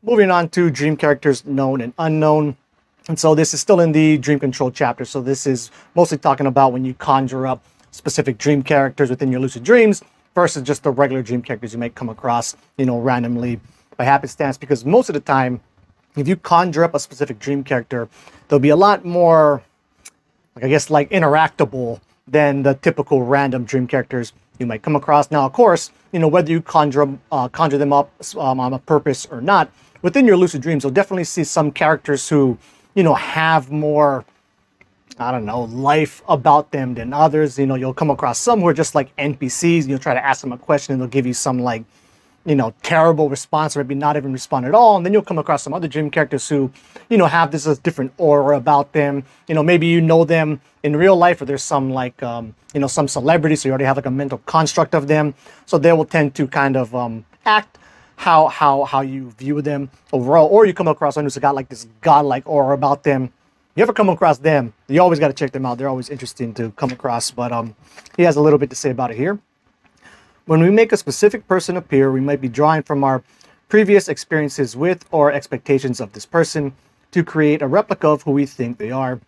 moving on to dream characters known and unknown. And so this is still in the dream control chapter. So this is mostly talking about when you conjure up specific dream characters within your lucid dreams versus just the regular dream characters you might come across, randomly by happenstance. Because most of the time, if you conjure up a specific dream character, there'll be a lot more, like interactable than the typical random dream characters you might come across. Now, of course, whether you conjure them up on a purpose or not, within your lucid dreams, you'll definitely see some characters who, have more, life about them than others. You'll come across some who are just like NPCs. You'll try to ask them a question and they'll give you some terrible response, or maybe not even respond at all. And then you'll come across some other dream characters who, have this different aura about them. Maybe you know them in real life, or there's some some celebrity, so you already have like a mental construct of them. So they will tend to kind of act how you view them overall. Or you come across someone who's got like this godlike aura about them. You ever come across them, you always got to check them out. They're always interesting to come across. But he has a little bit to say about it here. When we make a specific person appear, we might be drawing from our previous experiences with or expectations of this person to create a replica of who we think they are.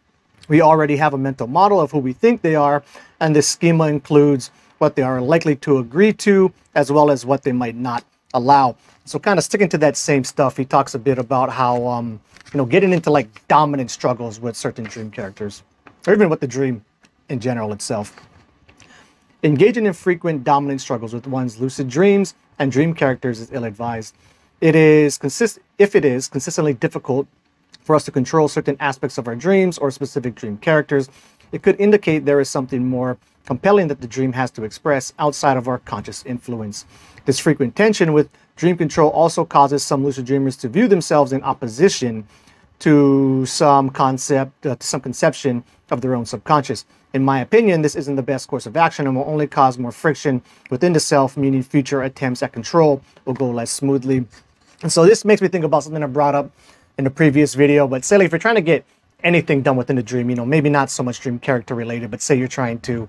We already have a mental model of who we think they are, and this schema includes what they are likely to agree to, as well as what they might not allow. So kind of sticking to that same stuff, he talks a bit about how, getting into like dominant struggles with certain dream characters, or even with the dream in general itself. Engaging in frequent dominant struggles with one's lucid dreams and dream characters is ill-advised. If it is consistently difficult for us to control certain aspects of our dreams or specific dream characters, it could indicate there is something more compelling that the dream has to express outside of our conscious influence. This frequent tension with dream control also causes some lucid dreamers to view themselves in opposition to some conception of their own subconscious. In my opinion, this isn't the best course of action and will only cause more friction within the self, meaning future attempts at control will go less smoothly. And so this makes me think about something I brought up in the previous video. But say if you're trying to get anything done within the dream, maybe not so much dream character related, but say you're trying to,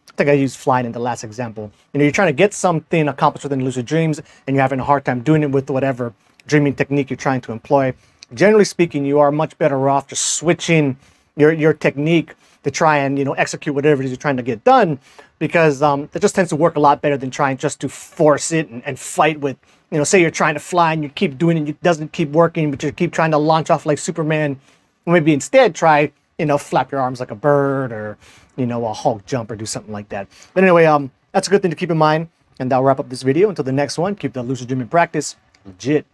I think I used flying in the last example. You're trying to get something accomplished within lucid dreams and you're having a hard time doing it with whatever dreaming technique you're trying to employ. Generally speaking, you are much better off just switching your technique to try and execute whatever it is you're trying to get done, because it just tends to work a lot better than trying just to force it and fight with, say you're trying to fly and you keep doing it, it doesn't keep working, but you keep trying to launch off like Superman. Maybe instead try, flap your arms like a bird, or a Hulk jump, or do something like that. But anyway, that's a good thing to keep in mind, and that'll wrap up this video. Until the next one, keep the lucid dreaming practice legit.